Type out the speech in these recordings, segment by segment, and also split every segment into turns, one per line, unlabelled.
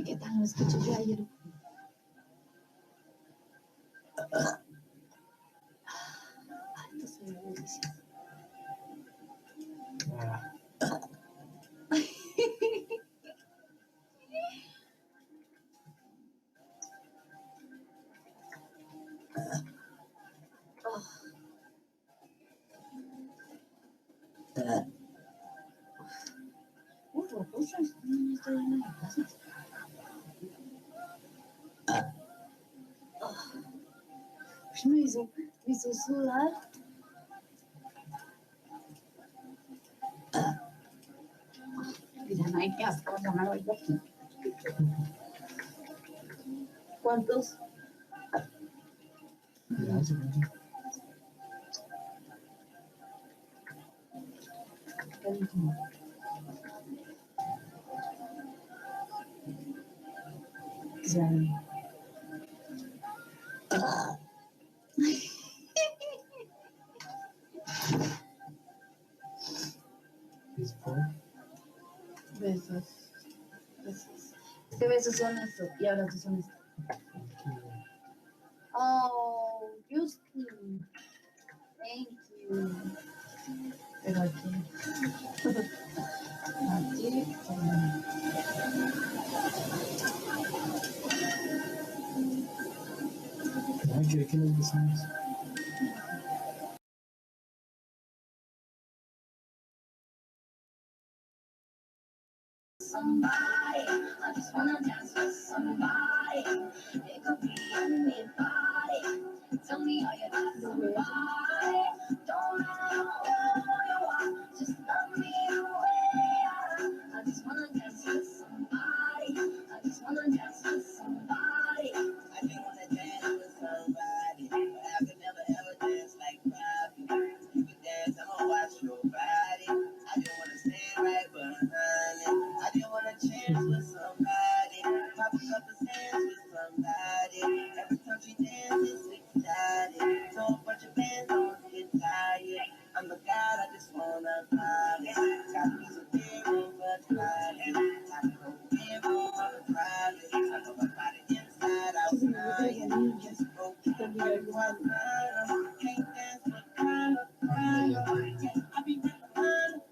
¿Qué tal lo escuché yo ayer? Esto se ve delicioso. No estoy en la casa. Me hizo sudar. Mira, no hay que asco, ya me voy de aquí. ¿Cuántos? Besos. Besos. ¿Qué besos son estos? Y ahora tú son estos. Oh, Justin. Thank you. Pero aquí. Aquí.
Ay, ¿quiere que nos besemos?
Somebody, I just wanna dance with somebody. It could be anybody. Tell me all you got, somebody. Don't matter who you are, just love me the way I am. I just wanna dance with somebody. I just wanna dance with somebody. I just wanna dance with somebody. But I could never ever dance like Bobby. You can dance, I'ma watch your body. I just wanna stand right behind it. I just wanna chance with somebody. Pop a couple sands with somebody. Every time she dances, excited. So a bunch of bands don't get tired. I'm the god, I just wanna party. Got me some big room for party. I can go big room for the private. I know my body inside, outside. Just go keep it where you want. Can't dance with kind of I be with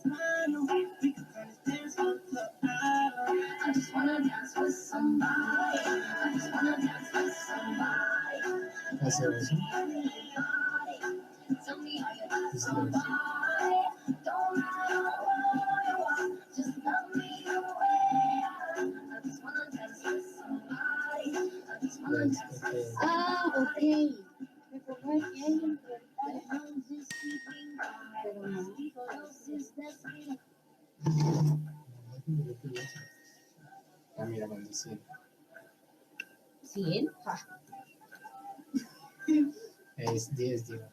smile. We can turn this dance floor to idol. I just wanna dance with somebody. I just wanna dance with somebody.
¿Hacer eso?
Tell me how you got somebody. Don't matter who you are, just love me the way I am. I just wanna dance with somebody. I just wanna dance with somebody.
Ok. Me pongo aquí en pero no.
Ah, mira, cuando sí.
¿100? Ja.
Es 10, digo.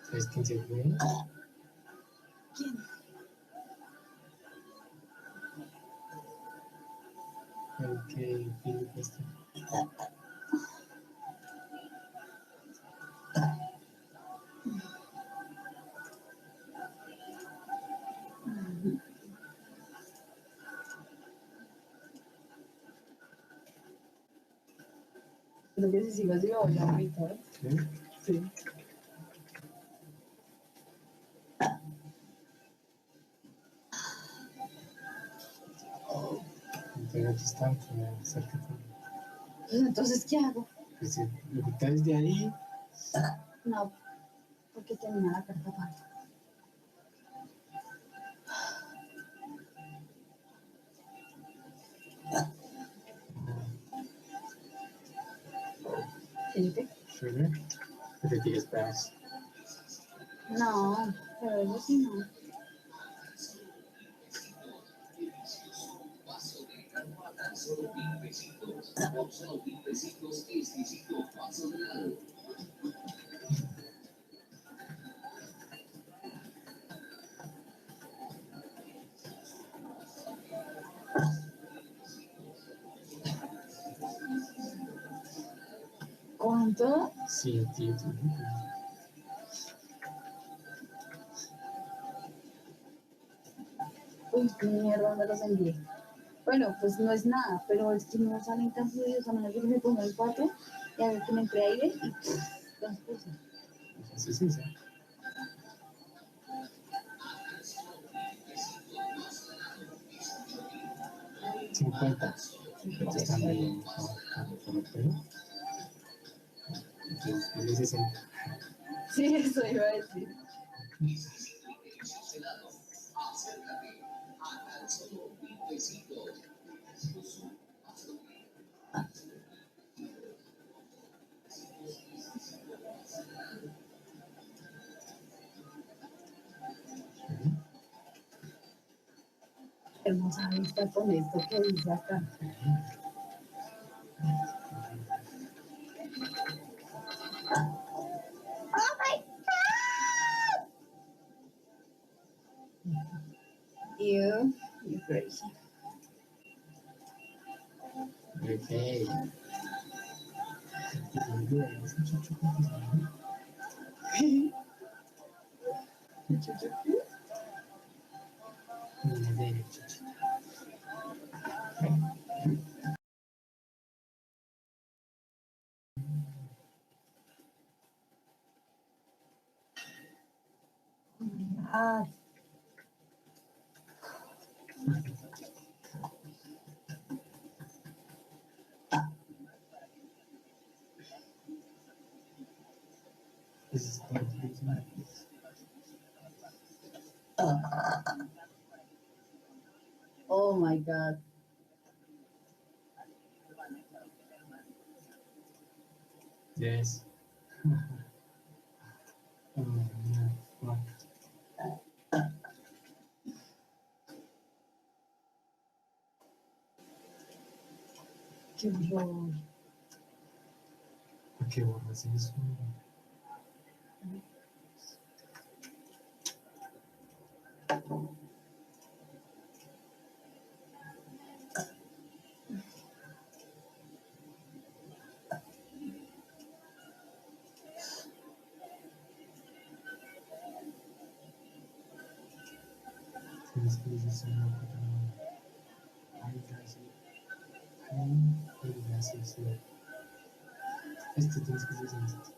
¿Sabes quién se fue?
¿Quién?
El que Philip está.
Creo que si sigo así me voy a vomitar.
¿Sí?
Sí.
Entonces tanto, acércate.
Entonces, ¿qué hago?
Pues si lo quitas de ahí,
No, porque tenía la carta aparte. ¿Felipe?
suele, que te esperas.
No, pero eso sí no. ¿Cuánto?
Sí, tío, tío.
Uy, qué mierda, ¿dónde los envié? Bueno, pues no es nada, pero es que no salen tan fluidos, a menos de que me ponga el 4 y haga que me entre aire y las cosas.
Sí, sí, sí. $50. Están bien. Por el pelo. Entonces, tiene 60.
Sí, eso iba a decir. Hermosa vista con esto que dice acá. You crazy.
Ok.
Ah, oh my God.
Yes. Oh, no.
Qué horror.
¿Por qué borras eso? Tienes que decir una cosa. Ay, gracias. Ay, gracias. Sí. Esto tienes que decir esto.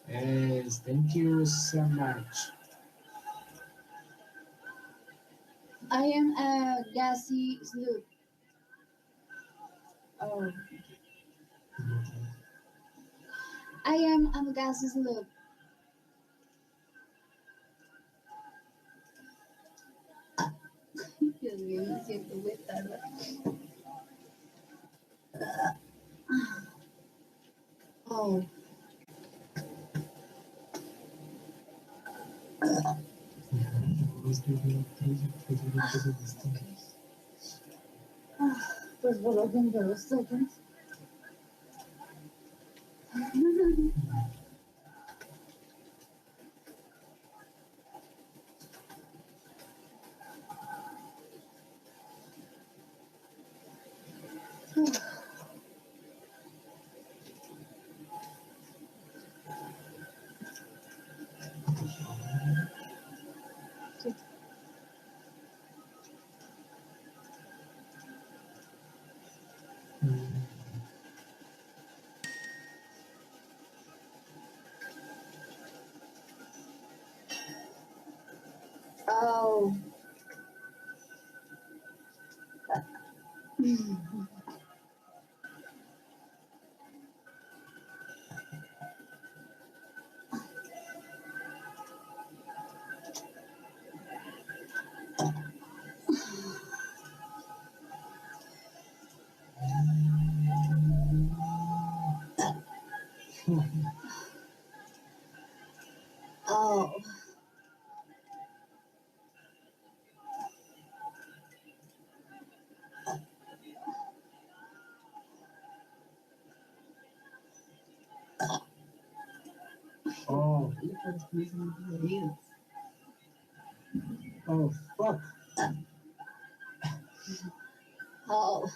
Yes, thank you so much.
I am a gassy sloop. Oh, I am a gassy sloop. Dios mío, me siento muy tarde. Oh, pues por lo que los tokens. Oh. Oh.
Oh,
Look what's missing with you.
oh, fuck.
Oh.